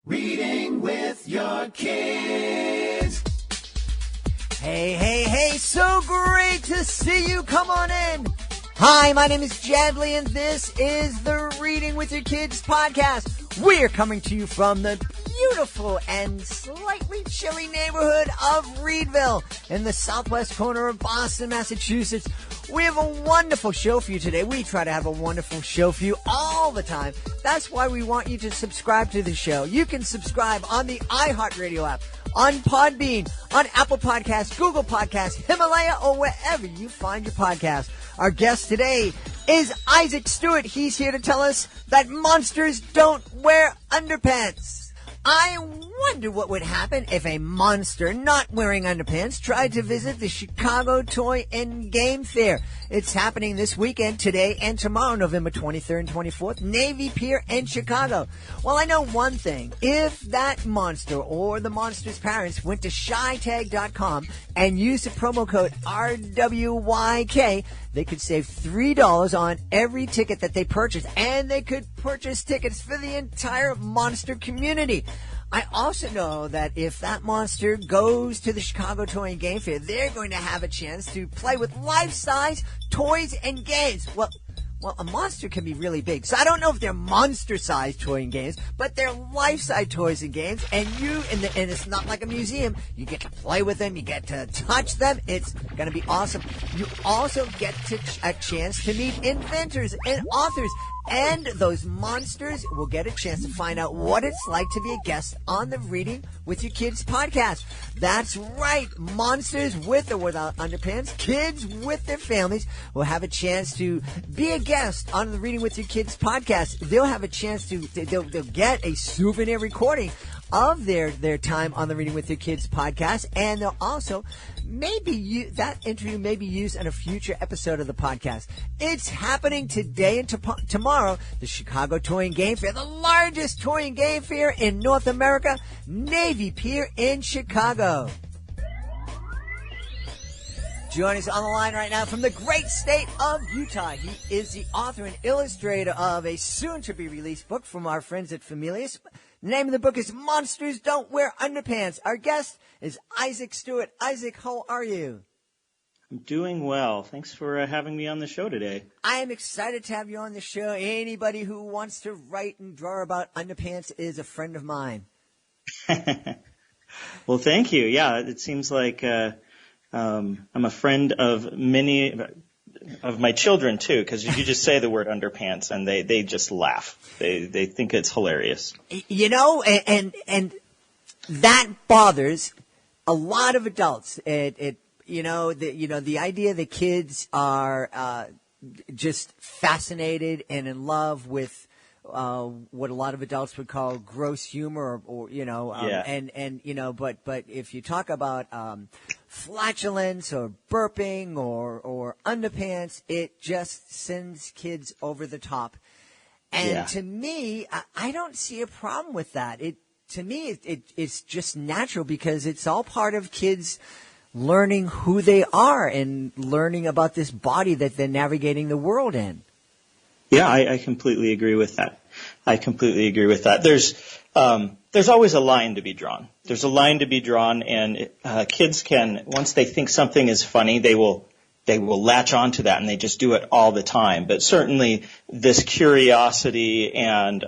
Reading with your kids. Hey, so great to see you. Come on in. Hi, my name is Jadley, and this is the Reading with Your Kids podcast. We're coming to you from the beautiful and slightly chilly neighborhood of Reedville in the southwest corner of Boston, Massachusetts. We have a wonderful show for you today. We try to have a wonderful show for you all the time. That's why we want you to subscribe to the show. You can subscribe on the iHeartRadio app, on Podbean, on Apple Podcasts, Google Podcasts, Himalaya, or wherever you find your podcast. Our guest today is Issac Stewart. He's here to tell us that monsters don't wear underpants. I wonder what would happen if a monster not wearing underpants tried to visit the Chicago Toy and Game Fair. It's happening this weekend, today and tomorrow, November 23rd and 24th, Navy Pier in Chicago. Well, I know one thing. If that monster or the monster's parents went to shytag.com and used the promo code RWYK, they could save $3 on every ticket that they purchase, and they could purchase tickets for the entire monster community. I also know that if that monster goes to the Chicago Toy and Game Fair, they're going to have a chance to play with life-size toys and games. Well, a monster can be really big, so I don't know if they're monster-sized toy and games, but they're life-size toys and games, and it's not like a museum. You get to play with them, you get to touch them. It's going to be awesome. You also get a chance to meet inventors and authors, and those monsters will get a chance to find out what it's like to be a guest on the Reading with Your Kids podcast. That's right, monsters with or without underpants, kids with their families will have a chance to be a guest on the Reading with Your Kids podcast. They'll have a chance they'll get a souvenir recording of their time on the Reading with Your Kids podcast, and they'll also that interview may be used in a future episode of the podcast. It's happening today and tomorrow, the Chicago Toy and Game Fair, the largest toy and game fair in North America, Navy Pier in Chicago. Joining us on the line right now from the great state of Utah. He is the author and illustrator of a soon-to-be-released book from our friends at Familius. The name of the book is Monsters Don't Wear Underpants. Our guest is Issac Stewart. Issac, how are you? I'm doing well. Thanks for having me on the show today. I am excited to have you on the show. Anybody who wants to write and draw about underpants is a friend of mine. Well, thank you. Yeah, it seems like I'm a friend of many of my children, too, because you just say the word underpants and they just laugh. They think it's hilarious. You know, and that bothers a lot of adults. The idea that kids are just fascinated and in love with what a lot of adults would call gross humor, but if you talk about flatulence or burping or underpants, it just sends kids over the top. And to me, I don't see a problem with that. To me, it's just natural because it's all part of kids learning who they are and learning about this body that they're navigating the world in. Yeah, I completely agree with that. There's always a line to be drawn. There's a line to be drawn, and kids can, once they think something is funny, they will latch onto that, and they just do it all the time. But certainly, this curiosity and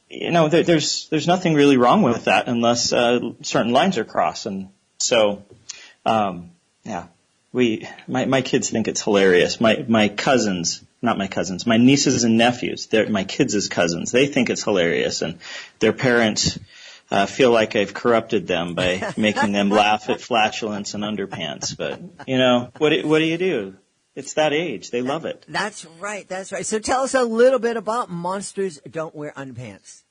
there's nothing really wrong with that unless certain lines are crossed, and so my kids think it's hilarious. My cousins. Not my cousins, my nieces and nephews, they're my kids' cousins. They think it's hilarious, and their parents feel like I've corrupted them by making them laugh at flatulence and underpants. But, what do you do? It's that age. They love it. That's right. So tell us a little bit about Monsters Don't Wear Underpants.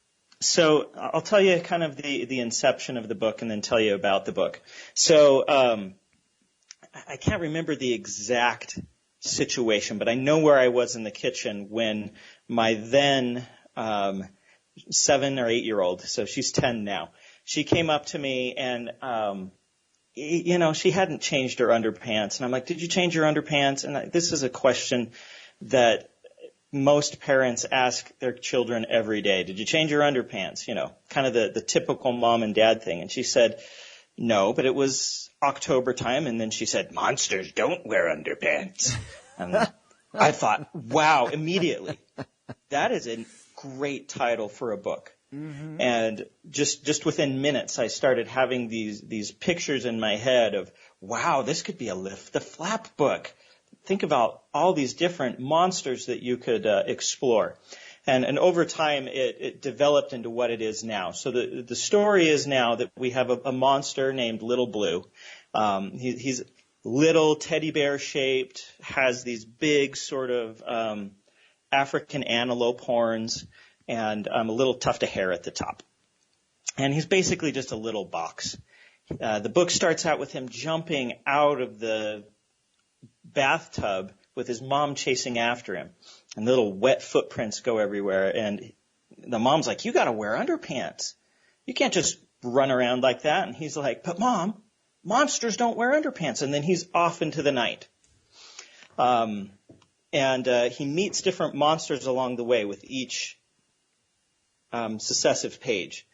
So I'll tell you kind of the inception of the book and then tell you about the book. So I can't remember the exact situation, but I know where I was in the kitchen when my then 7 or 8 year old, so she's 10 now, she came up to me and she hadn't changed her underpants, and I'm like, did you change your underpants? And this is a question that most parents ask their children every day, did you change your underpants? You know, kind of the typical mom and dad thing. And she said, no, but it was October time. And then she said, monsters don't wear underpants. And I thought, wow, immediately, that is a great title for a book. Mm-hmm. And just within minutes, I started having these pictures in my head of, wow, this could be a Lift the Flap book. Think about all these different monsters that you could explore. And over time, it developed into what it is now. So the story is now that we have a monster named Little Blue. He's little teddy bear shaped, has these big sort of African antelope horns, and a little tuft of hair at the top. And he's basically just a little box. The book starts out with him jumping out of the bathtub with his mom chasing after him. And little wet footprints go everywhere. And the mom's like, you got to wear underpants. You can't just run around like that. And he's like, but Mom, monsters don't wear underpants. And then he's off into the night. And he meets different monsters along the way with each successive page.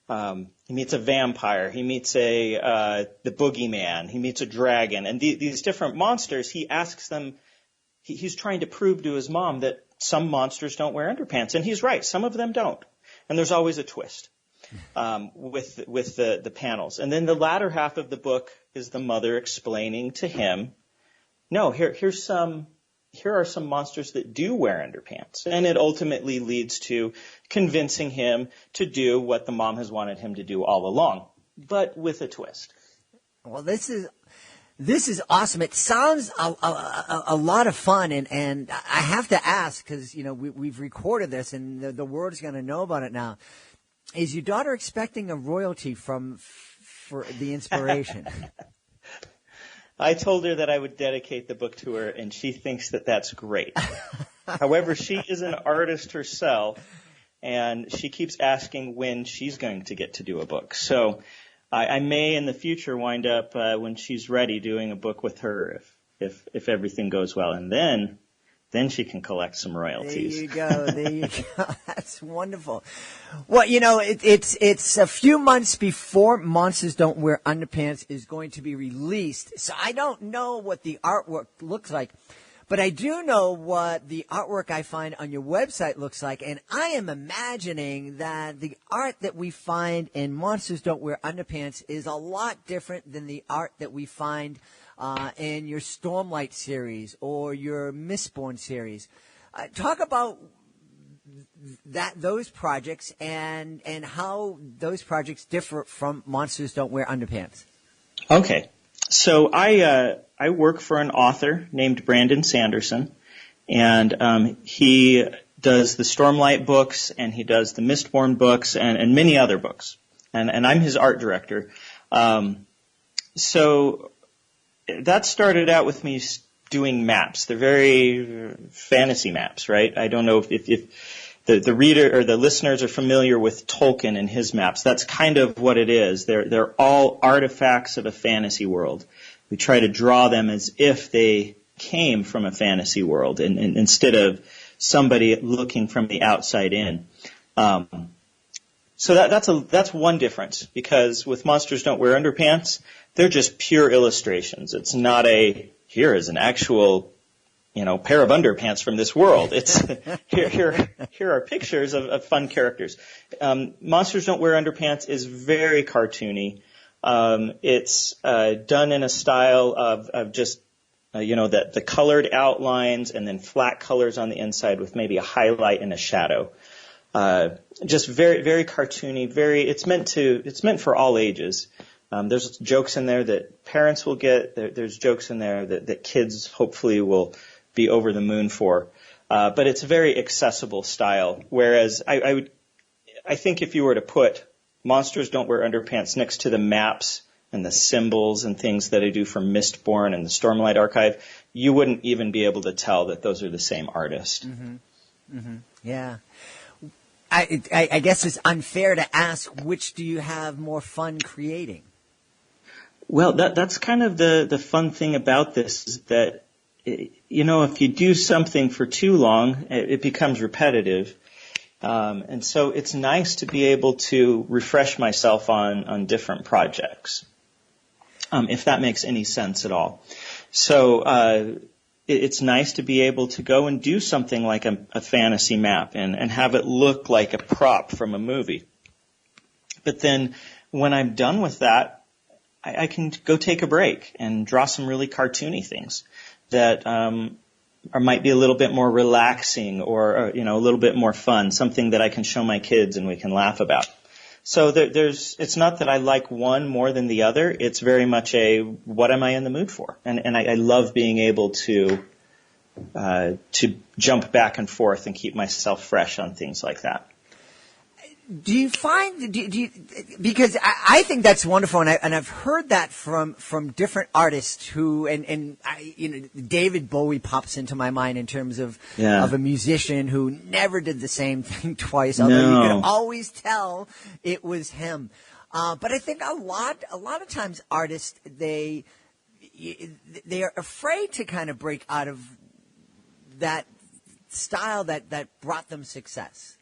He meets a vampire. He meets the boogeyman. He meets a dragon. And these different monsters, he asks them, he's trying to prove to his mom that some monsters don't wear underpants. And he's right. Some of them don't. And there's always a twist with the panels. And then the latter half of the book is the mother explaining to him, no, here are some monsters that do wear underpants. And it ultimately leads to convincing him to do what the mom has wanted him to do all along, but with a twist. Well, this is awesome. It sounds a lot of fun, and I have to ask, because, you know, we've recorded this, and the world's going to know about it now. Is your daughter expecting a royalty for the inspiration? I told her that I would dedicate the book to her, and she thinks that that's great. However, she is an artist herself, and she keeps asking when she's going to get to do a book. So I may in the future wind up, when she's ready, doing a book with her if everything goes well. And then she can collect some royalties. There you go. That's wonderful. Well, you know, it's a few months before Monsters Don't Wear Underpants is going to be released. So I don't know what the artwork looks like, but I do know what the artwork I find on your website looks like. And I am imagining that the art that we find in Monsters Don't Wear Underpants is a lot different than the art that we find in your Stormlight series or your Mistborn series. Talk about those projects and how those projects differ from Monsters Don't Wear Underpants. Okay. So I work for an author named Brandon Sanderson, and he does the Stormlight books, and he does the Mistborn books, and many other books. And I'm his art director. So that started out with me doing maps. They're very fantasy maps, right? I don't know if the reader or the listeners are familiar with Tolkien and his maps. That's kind of what it is. They're all artifacts of a fantasy world. We try to draw them as if they came from a fantasy world, and instead of somebody looking from the outside in. So that's one difference, because with Monsters Don't Wear Underpants, they're just pure illustrations. It's not here is an actual, pair of underpants from this world. It's here are pictures of fun characters. Monsters Don't Wear Underpants is very cartoony. It's done in a style of just the colored outlines and then flat colors on the inside with maybe a highlight and a shadow. Just very, very cartoony. It's meant for all ages. There's jokes in there that parents will get. There's jokes in there that kids hopefully will be over the moon for. But it's a very accessible style. Whereas I think if you were to put Monsters Don't Wear Underpants next to the maps and the symbols and things that I do for Mistborn and the Stormlight Archive, you wouldn't even be able to tell that those are the same artist. Mm-hmm. Mm-hmm. Yeah. I guess it's unfair to ask, which do you have more fun creating? Well, that's kind of the fun thing about this, is that if you do something for too long, it becomes repetitive. And so it's nice to be able to refresh myself on different projects, if that makes any sense at all. So it's nice to be able to go and do something like a fantasy map and have it look like a prop from a movie. But then when I'm done with that, I can go take a break and draw some really cartoony things that might be a little bit more relaxing or a little bit more fun, something that I can show my kids and we can laugh about. So it's not that I like one more than the other. It's very much what am I in the mood for? And I love being able to jump back and forth and keep myself fresh on things like that. Do you find, because I think that's wonderful, and I've heard that from different artists who, David Bowie pops into my mind in terms of a musician who never did the same thing twice, although you could always tell it was him. But I think a lot of times artists, they are afraid to kind of break out of that style that brought them success.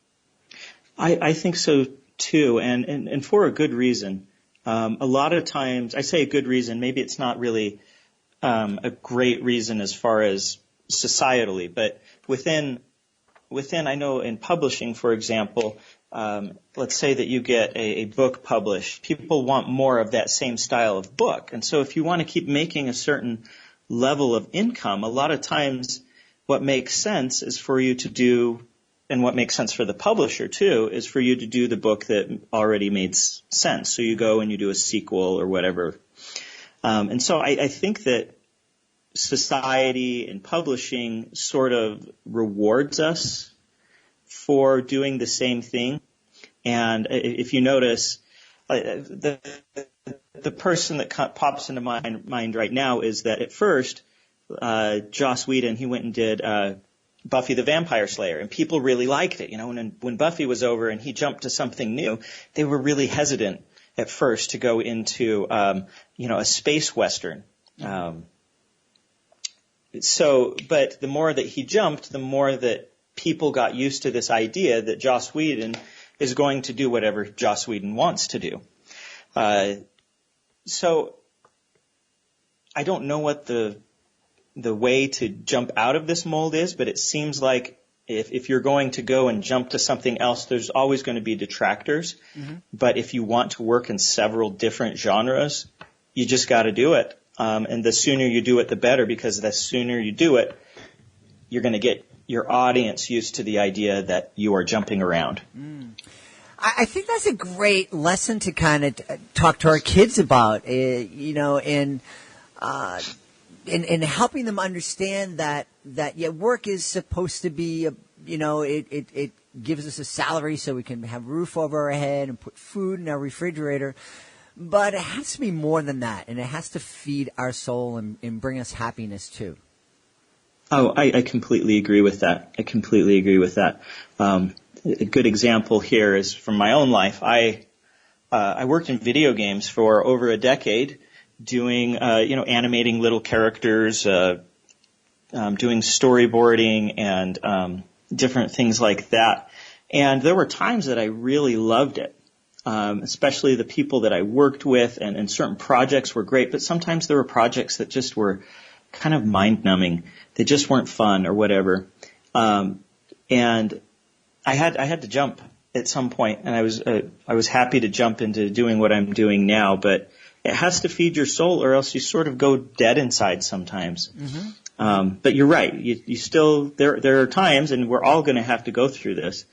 I think so too, and for a good reason. A lot of times, I say a good reason, maybe it's not really a great reason as far as societally, but within I know in publishing, for example, let's say that you get a book published, people want more of that same style of book. And so if you want to keep making a certain level of income, a lot of times what makes sense is for you to do, and what makes sense for the publisher too, is for you to do the book that already made sense. So you go and you do a sequel or whatever. And so I think that society and publishing sort of rewards us for doing the same thing. And if you notice, the person that pops into my mind right now is that at first, Joss Whedon, he went and did Buffy the Vampire Slayer, and people really liked it. When Buffy was over and he jumped to something new, they were really hesitant at first to go into, a space western. But the more that he jumped, the more that people got used to this idea that Joss Whedon is going to do whatever Joss Whedon wants to do. So I don't know what the way to jump out of this mold is, but it seems like if you're going to go and jump to something else, there's always going to be detractors. Mm-hmm. But if you want to work in several different genres, you just got to do it. And the sooner you do it, the better, because the sooner you do it, you're going to get your audience used to the idea that you are jumping around. Mm. I think that's a great lesson to kind of talk to our kids about, in helping them understand that work is supposed to be, it gives us a salary so we can have a roof over our head and put food in our refrigerator. But it has to be more than that, and it has to feed our soul and bring us happiness too. Oh, I completely agree with that. A good example here is from my own life. I worked in video games for over a decade, doing animating little characters, doing storyboarding and different things like that. And there were times that I really loved it. Especially the people that I worked with, and certain projects were great, but sometimes there were projects that just were kind of mind-numbing. They just weren't fun or whatever. And I had to jump at some point, and I was happy to jump into doing what I'm doing now, but it has to feed your soul, or else you sort of go dead inside sometimes. Mm-hmm. But you're right. You still, there are times, and we're all going to have to go through this.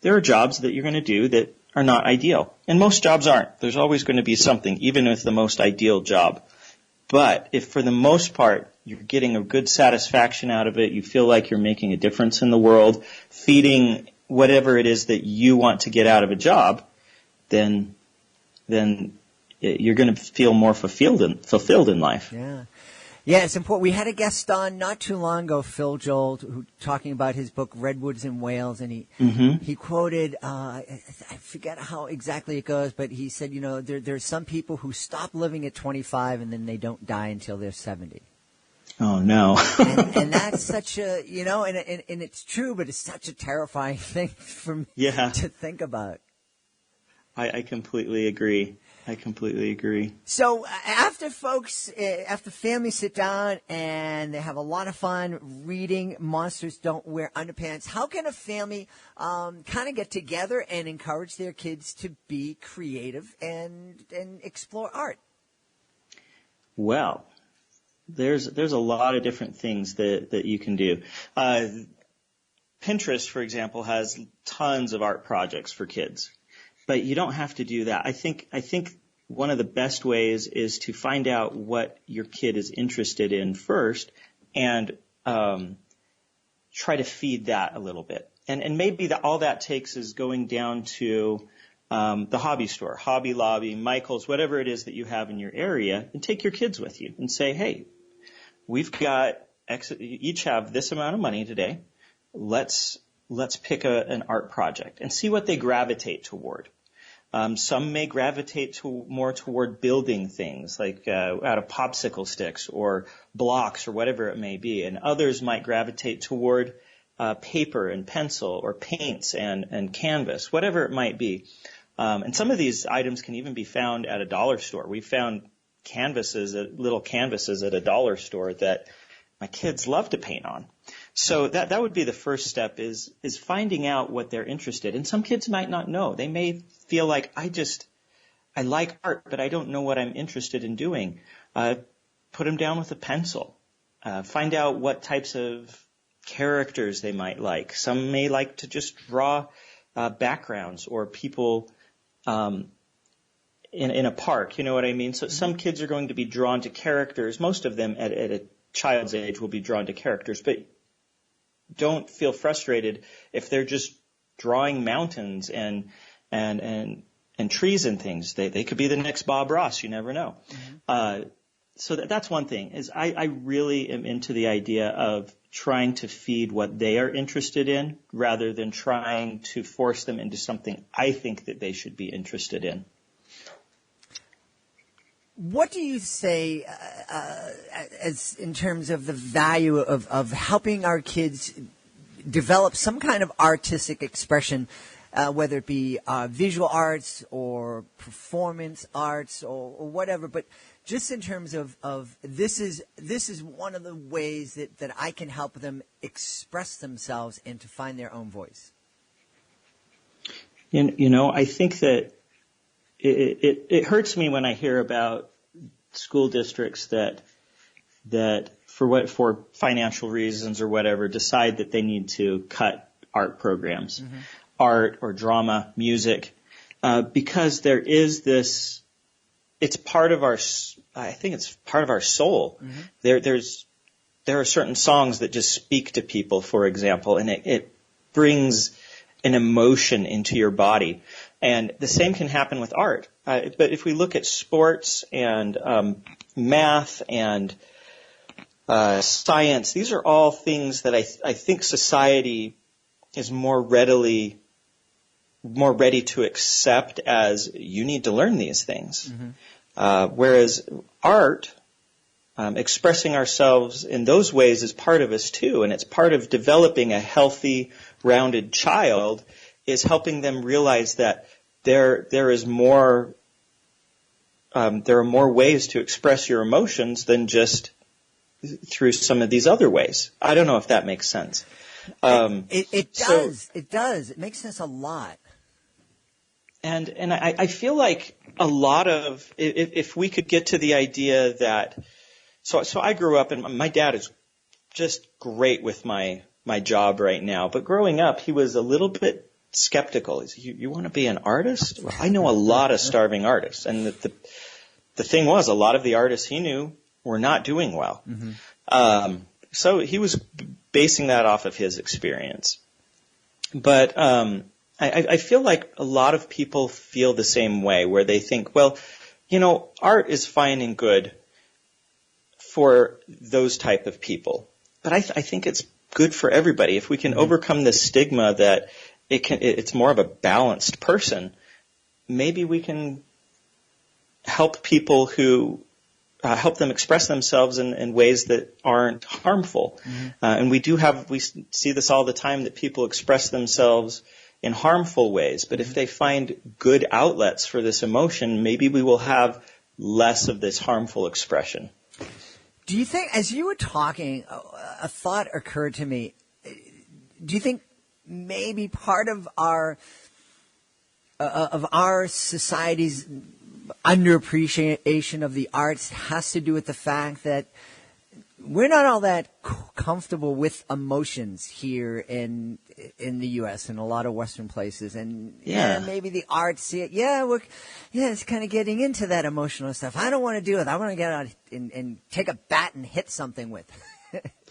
There are jobs that you're going to do that are not ideal. And most jobs aren't. There's always going to be something, even with the most ideal job. But if for the most part you're getting a good satisfaction out of it, you feel like you're making a difference in the world, feeding whatever it is that you want to get out of a job, then you're going to feel more fulfilled in life. Yeah. Yeah, it's important. We had a guest on not too long ago, Phil Joel, who talking about his book Redwoods in Wales, and he quoted, I forget how exactly it goes, but he said, there's some people who stop living at 25 and then they don't die until they're 70. Oh, no. And that's such a, and it's true, but it's such a terrifying thing for me to think about. I completely agree. So after families sit down and they have a lot of fun reading Monsters Don't Wear Underpants, how can a family kind of get together and encourage their kids to be creative and explore art? Well, there's a lot of different things that you can do. Pinterest, for example, has tons of art projects for kids. But you don't have to do that. I think one of the best ways is to find out what your kid is interested in first and try to feed that a little bit. And maybe all that takes is going down to the hobby store, Hobby Lobby, Michael's, whatever it is that you have in your area, and take your kids with you and say, hey, we've got each have this amount of money today. Let's pick an art project and see what they gravitate toward. Some may gravitate more toward building things, like out of popsicle sticks or blocks or whatever it may be, and others might gravitate toward paper and pencil or paints and canvas, whatever it might be. And some of these items can even be found at a dollar store. We found little canvases at a dollar store that my kids love to paint on. So that would be the first step is finding out what they're interested in. Some kids might not know. They may feel like, I like art, but I don't know what I'm interested in doing. Put them down with a pencil. Find out what types of characters they might like. Some may like to just draw backgrounds or people in a park. You know what I mean? So some kids are going to be drawn to characters. Most of them at a child's age will be drawn to characters, but don't feel frustrated if they're just drawing mountains and trees and things. They could be the next Bob Ross. You never know. Mm-hmm. So that's one thing is I really am into the idea of trying to feed what they are interested in rather than trying to force them into something I think that they should be interested in. What do you say as in terms of the value of helping our kids develop some kind of artistic expression, whether it be visual arts or performance arts or whatever, but just in terms of this is one of the ways that I can help them express themselves and to find their own voice? I think that it hurts me when I hear about school districts that for financial reasons or whatever decide that they need to cut art programs, mm-hmm. art or drama, music, because there is this. It's part of our. I think it's part of our soul. Mm-hmm. There are certain songs that just speak to people, for example, and it brings an emotion into your body. And the same can happen with art. But if we look at sports and math and science, these are all things that I think society is more ready to accept as you need to learn these things. Mm-hmm. Whereas art, expressing ourselves in those ways is part of us too, and it's part of developing a healthy, rounded child is helping them realize that there is more. There are more ways to express your emotions than just through some of these other ways. I don't know if that makes sense. It does. It does. It makes sense a lot. And I feel like a lot of if we could get to the idea that so I grew up and my dad is just great with my job right now, but growing up he was a little bit skeptical. He said, you want to be an artist? Well, I know a lot of starving artists, and the thing was a lot of the artists he knew were not doing well. Mm-hmm. So he was basing that off of his experience. But I feel like a lot of people feel the same way, where they think, well, art is fine and good for those type of people. But I think it's good for everybody. If we can mm-hmm. overcome the stigma that it's more of a balanced person, maybe we can help people who help them express themselves in ways that aren't harmful. And we see this all the time, that people express themselves in harmful ways. But if they find good outlets for this emotion, maybe we will have less of this harmful expression. Do you think, as you were talking, a thought occurred to me, do you think maybe part of our society's underappreciation of the arts has to do with the fact that we're not all that comfortable with emotions here in the U.S. and a lot of Western places, and maybe the arts see it. It's kind of getting into that emotional stuff. I don't want to do it. I want to get out and take a bat and hit something with.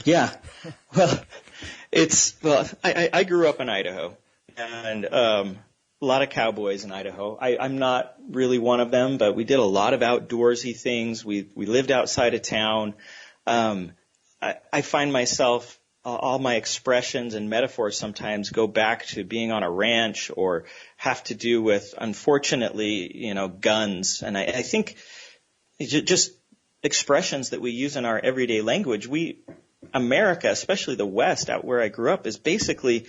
Yeah, I grew up in Idaho, and a lot of cowboys in Idaho. I'm not really one of them, but we did a lot of outdoorsy things. We lived outside of town. I find myself, all my expressions and metaphors sometimes go back to being on a ranch or have to do with, unfortunately, guns. And I think just expressions that we use in our everyday language. America, especially the West, out where I grew up, is basically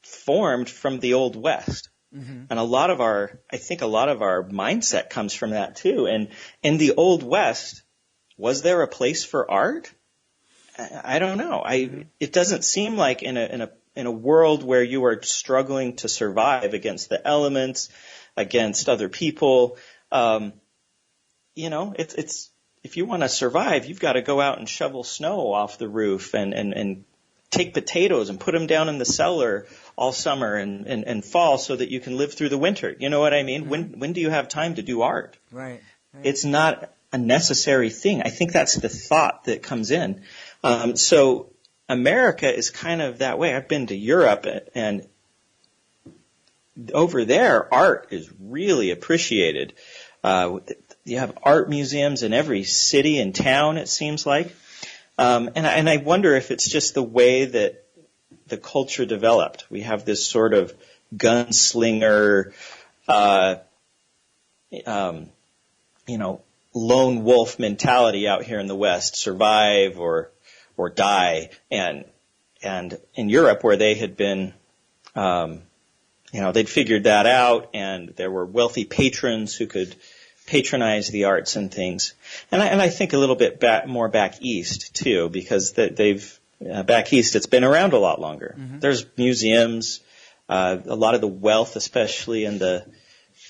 formed from the Old West. Mm-hmm. And a lot of our mindset comes from that too. And in the Old West, was there a place for art? I don't know. It doesn't seem like in a world where you are struggling to survive against the elements, against other people, it's if you want to survive, you've got to go out and shovel snow off the roof and take potatoes and put them down in the cellar all summer and fall so that you can live through the winter. You know what I mean? Mm-hmm. When do you have time to do art? Right. It's not a necessary thing. I think that's the thought that comes in. So America is kind of that way. I've been to Europe, and over there, art is really appreciated. You have art museums in every city and town, it seems like. And I wonder if it's just the way that the culture developed. We have this sort of gunslinger, lone wolf mentality out here in the West, survive or die. And in Europe, where they had been, they'd figured that out, and there were wealthy patrons who could patronize the arts and things. And I think a little bit more back east too, because they've back east, it's been around a lot longer. Mm-hmm. There's museums, a lot of the wealth, especially in the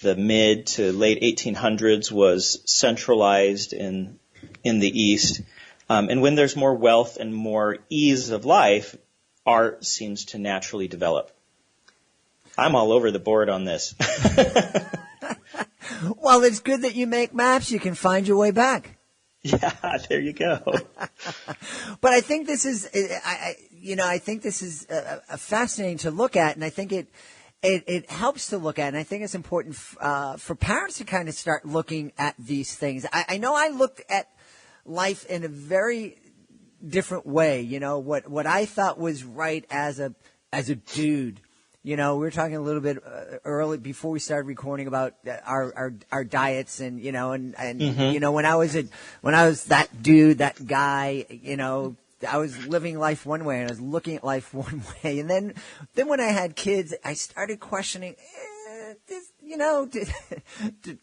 mid to late 1800s, was centralized in the East. And when there's more wealth and more ease of life, art seems to naturally develop. I'm all over the board on this. Well, it's good that you make maps. You can find your way back. Yeah, there you go. But I think this is, fascinating to look at, and I think it helps to look at, and I think it's important for parents to kind of start looking at these things. I know I looked at life in a very different way. What I thought was right as a dude. We were talking a little bit early before we started recording about our diets and mm-hmm. When I was that dude, that guy, I was living life one way and I was looking at life one way. And then when I had kids, I started questioning,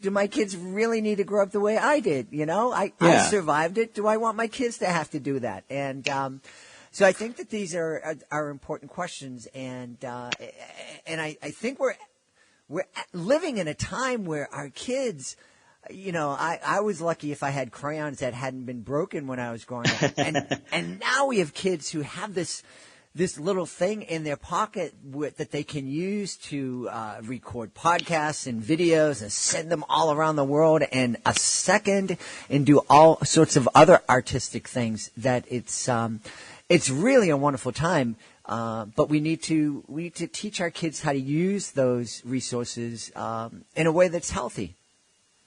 do my kids really need to grow up the way I did? I survived it. Do I want my kids to have to do that? And, so I think that these are important questions, and I think we're living in a time where our kids, I was lucky if I had crayons that hadn't been broken when I was growing up, and now we have kids who have this little thing in their pocket that they can use to record podcasts and videos and send them all around the world in a second and do all sorts of other artistic things. That it's really a wonderful time, but we need to teach our kids how to use those resources in a way that's healthy.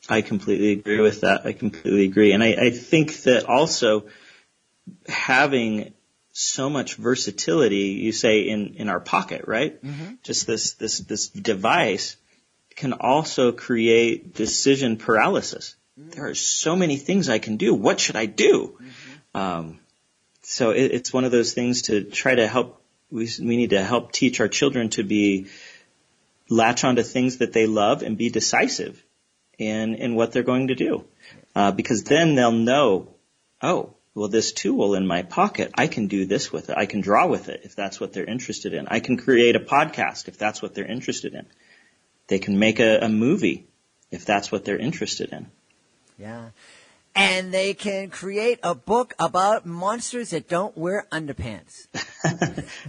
I completely agree with that. I completely agree. And I think that also having so much versatility, you say, in our pocket, right? Mm-hmm. Just this device can also create decision paralysis. there are so many things I can do. What should I do? So it's one of those things to try to help. We need to help teach our children to latch onto things that they love and be decisive in what they're going to do. Because then they'll know, oh, well, this tool in my pocket, I can do this with it. I can draw with it if that's what they're interested in. I can create a podcast if that's what they're interested in. They can make a movie if that's what they're interested in. Yeah. And they can create a book about monsters that don't wear underpants.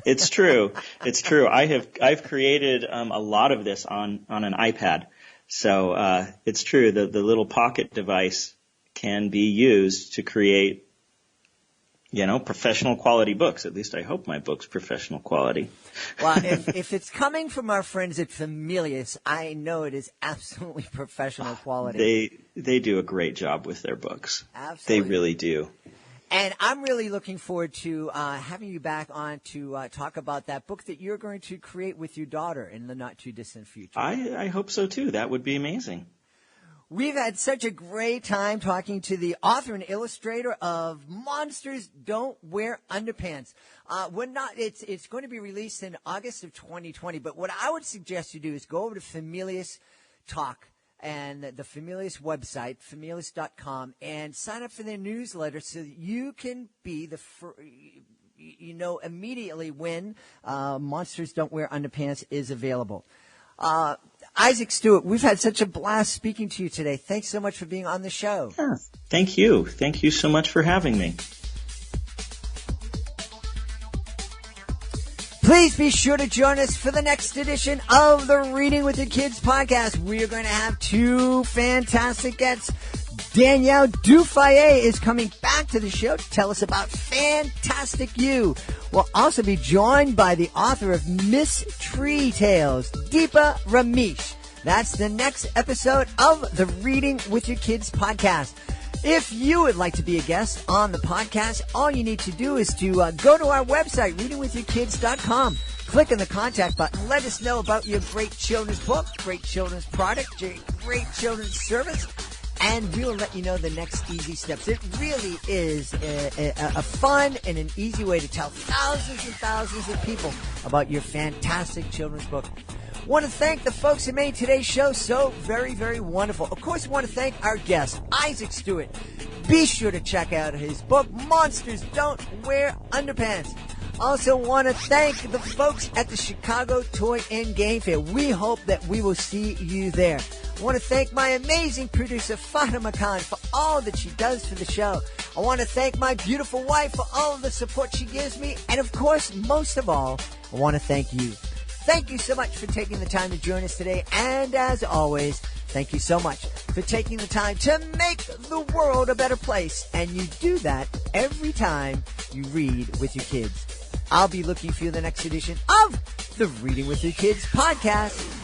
It's true. It's true. I've created a lot of this on an iPad. So it's true. The little pocket device can be used to create, professional quality books. At least I hope my book's professional quality. Well, if it's coming from our friends at Familius, I know it is absolutely professional quality. They do a great job with their books. Absolutely. They really do. And I'm really looking forward to having you back on to talk about that book that you're going to create with your daughter in the not-too-distant future. I hope so, too. That would be amazing. We've had such a great time talking to the author and illustrator of Monsters Don't Wear Underpants. It's going to be released in August of 2020, but what I would suggest you do is go over to Familius Talk and the Familius website, familius.com, and sign up for their newsletter so that you can be immediately when Monsters Don't Wear Underpants is available. Issac Stewart, we've had such a blast speaking to you today. Thanks so much for being on the show. Yeah, thank you. Thank you so much for having me. Please be sure to join us for the next edition of the Reading with Your Kids podcast. We are going to have two fantastic guests. Danielle Dufayet is coming back to the show to tell us about Fantastic You. We'll also be joined by the author of Miss Tree Tales, Deepa Ramesh. That's the next episode of the Reading with Your Kids podcast. If you would like to be a guest on the podcast, all you need to do is to go to our website, readingwithyourkids.com. Click on the contact button. Let us know about your great children's book, great children's product, great children's service, and we'll let you know the next easy steps. It really is a fun and an easy way to tell thousands and thousands of people about your fantastic children's book. Want to thank the folks who made today's show so very, very wonderful. Of course, we want to thank our guest, Issac Stewart. Be sure to check out his book, Monsters Don't Wear Underpants. Also want to thank the folks at the Chicago Toy and Game Fair. We hope that we will see you there. I want to thank my amazing producer, Fatima Khan, for all that she does for the show. I want to thank my beautiful wife for all of the support she gives me. And, of course, most of all, I want to thank you. Thank you so much for taking the time to join us today. And, as always, thank you so much for taking the time to make the world a better place. And you do that every time you read with your kids. I'll be looking for you in the next edition of the Reading with Your Kids podcast.